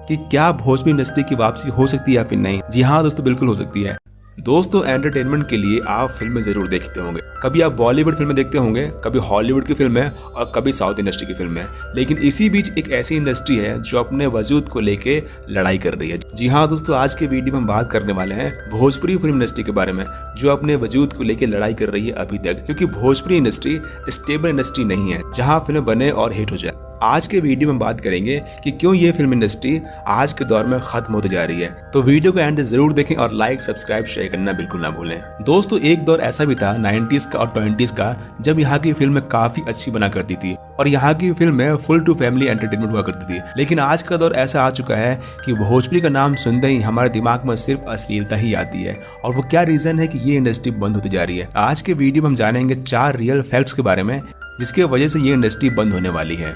कि क्या भोजपुरी इंडस्ट्री की वापसी हो सकती है या फिर नहीं। जी हाँ दोस्तों, बिल्कुल हो सकती है। दोस्तों, एंटरटेनमेंट के लिए आप फिल्में जरूर देखते होंगे। कभी आप बॉलीवुड फिल्में देखते होंगे, कभी हॉलीवुड की फिल्में और कभी साउथ इंडस्ट्री की फिल्में। लेकिन इसी बीच एक ऐसी इंडस्ट्री है जो अपने वजूद को लेके लड़ाई कर रही है। जी हाँ दोस्तों, आज के वीडियो में हम बात करने वाले हैं भोजपुरी फिल्म इंडस्ट्री के बारे में, जो अपने वजूद को लेके लड़ाई कर रही है अभी तक। क्योंकि भोजपुरी इंडस्ट्री स्टेबल इंडस्ट्री नहीं है जहाँ फिल्म बने और हिट हो जाए। आज के वीडियो में बात करेंगे कि क्यों ये फिल्म इंडस्ट्री आज के दौर में खत्म होती जा रही है। तो वीडियो को एंड जरूर देखें और लाइक, सब्सक्राइब, शेयर करना बिल्कुल ना भूलें। दोस्तों, एक दौर ऐसा भी था 90s का और 20s का, जब यहाँ की फिल्में काफी अच्छी बना करती थी और यहाँ की फिल्में फुल टू फैमिली एंटरटेनमेंट हुआ करती थी। लेकिन आज का दौर ऐसा आ चुका है कि भोजपुरी का नाम सुनते ही हमारे दिमाग में सिर्फ अश्लीलता ही आती है। और वो क्या रीजन है कि ये इंडस्ट्री बंद होती जा रही है। आज के वीडियो में हम जानेंगे 4 रियल फैक्ट्स के बारे में जिसके वजह से ये इंडस्ट्री बंद होने वाली है।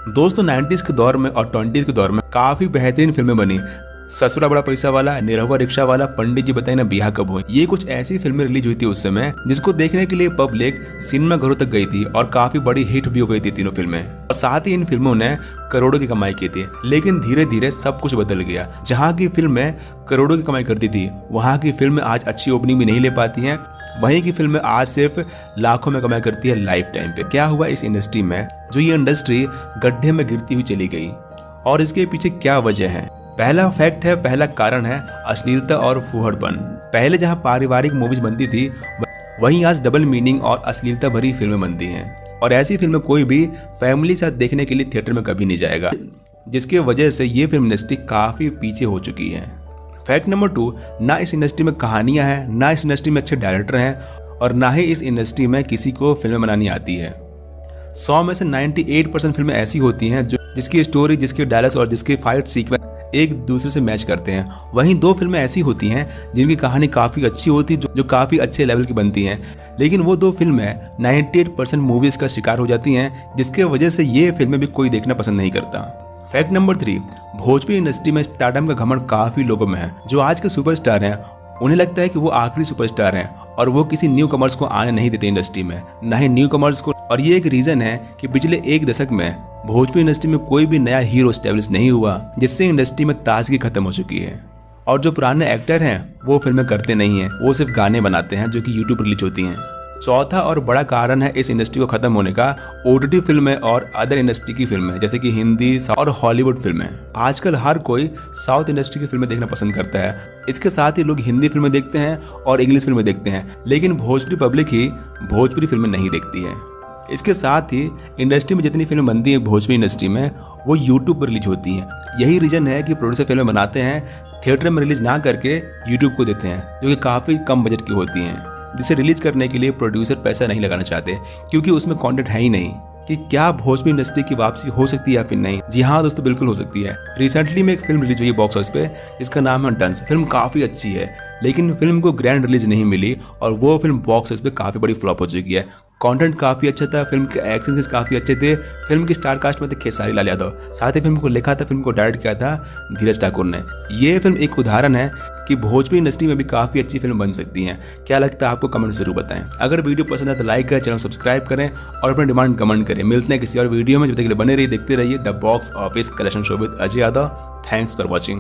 दोस्तों, 90s के दौर में और 20s के दौर में काफी बेहतरीन फिल्में बनी। ससुरा बड़ा पैसा वाला, निरहुआ रिक्शा वाला, पंडित जी बताए ना बियाह कब हुए, ये कुछ ऐसी फिल्में रिलीज हुई थी उस समय जिसको देखने के लिए पब्लिक सिनेमा घरों तक गई थी और काफी बड़ी हिट भी हो गई थी तीनों फिल्में। और साथ ही इन फिल्मों ने करोड़ों की कमाई की थी। लेकिन धीरे धीरे सब कुछ बदल गया। जहाँ की फिल्में करोड़ों की कमाई करती थी, वहाँ की फिल्में आज अच्छी ओपनिंग भी नहीं ले पाती हैं। वहीं की फिल्में आज सिर्फ लाखों में कमाई करती है लाइफ टाइम पे। क्या हुआ इस इंडस्ट्री में जो ये इंडस्ट्री गड्ढे में गिरती हुई चली गई, और इसके पीछे क्या वजह है? पहला फैक्ट है, पहला कारण है अश्लीलता और फुहड़पन। पहले जहां पारिवारिक मूवीज बनती थी, वहीं आज डबल मीनिंग और अश्लीलता भरी फिल्में बनती हैं। और ऐसी फिल्में कोई भी फैमिली साथ देखने के लिए थिएटर में कभी नहीं जाएगा, जिसकी वजह से ये फिल्म इंडस्ट्री काफी पीछे हो चुकी है। फैक्ट नंबर 2, ना इस इंडस्ट्री में कहानियां हैं, ना इस इंडस्ट्री में अच्छे डायरेक्टर हैं और ना ही इस इंडस्ट्री में किसी को फिल्में बनानी आती है। 100 में से 98% फिल्में ऐसी होती हैं जिसकी स्टोरी, जिसके डायलॉग्स और जिसके फाइट सीक्वेंस एक दूसरे से मैच करते हैं। वहीं 2 फिल्में ऐसी होती हैं जिनकी कहानी काफी अच्छी होती है, जो काफी अच्छे लेवल की बनती हैं। लेकिन वो 2 फिल्में 98% मूवीज का शिकार हो जाती हैं, जिसके वजह से ये फिल्में भी कोई देखना पसंद नहीं करता। फैक्ट नंबर 3, भोजपुरी इंडस्ट्री में स्टारडम का घमंड काफी लोगों में है। जो आज के सुपरस्टार हैं, उन्हें लगता है कि वो आखिरी सुपरस्टार हैं और वो किसी न्यू कमर्स को आने नहीं देते इंडस्ट्री में, ना ही न्यू कमर्स को। और ये एक रीजन है कि पिछले 1 दशक में भोजपुरी इंडस्ट्री में कोई भी नया हीरो एस्टेब्लिश नहीं हुआ, जिससे इंडस्ट्री में ताजगी खत्म हो चुकी है। और जो पुराने एक्टर हैं वो फिल्में करते नहीं हैं, वो सिर्फ गाने बनाते हैं जो कि यूट्यूब पर रिलीज होती हैं। चौथा और बड़ा कारण है इस इंडस्ट्री को खत्म होने का OTT फिल्में और अदर इंडस्ट्री की फिल्में, जैसे कि हिंदी और हॉलीवुड फिल्में। आजकल हर कोई साउथ इंडस्ट्री की फिल्में देखना पसंद करता है। इसके साथ ही लोग हिंदी फिल्में देखते हैं और इंग्लिश फिल्में देखते हैं, लेकिन भोजपुरी पब्लिक ही भोजपुरी फिल्में नहीं देखती है। इसके साथ ही इंडस्ट्री में जितनी फिल्में बनती हैं भोजपुरी इंडस्ट्री में, वो यूट्यूब पर रिलीज होती हैं। यही रीजन है कि प्रोड्यूसर फिल्में बनाते हैं, थिएटर में रिलीज ना करके यूट्यूब को देते हैं, जो कि काफ़ी कम बजट की होती हैं, जिसे रिलीज करने के लिए प्रोड्यूसर पैसा नहीं लगाना चाहते, क्योंकि उसमें कंटेंट है ही नहीं। कि क्या भोजपुरी इंडस्ट्री की वापसी हो सकती है या फिर नहीं? जी हाँ दोस्तों, बिल्कुल हो सकती है। रिसेंटली में एक फिल्म रिलीज हुई है बॉक्स ऑफिस पे, जिसका नाम है डंस। फिल्म काफी अच्छी है, लेकिन फिल्म को ग्रैंड रिलीज नहीं मिली और वो फिल्म बॉक्स ऑफिस पे काफी बड़ी फ्लॉप हो चुकी है। कंटेंट काफी अच्छा था, फिल्म के एक्शन सीन्स काफी अच्छे थे। फिल्म की स्टार कास्ट में थे खेसारी लाल यादव, साथ ही फिल्म को लिखा था, फिल्म को डायरेक्ट किया था धीरज ठाकुर ने। ये फिल्म एक उदाहरण है कि भोजपुरी इंडस्ट्री में भी काफी अच्छी फिल्म बन सकती हैं। क्या लगता है आपको? कमेंट जरूर बताएं। अगर वीडियो पसंद है तो लाइक करें, चैनल सब्सक्राइब करें और अपने डिमांड कमेंट करें। मिलते हैं किसी और वीडियो में, जब तक के लिए बने रहिए, देखते रहिए the box office collection show with Ajay Yadav. Thanks for watching.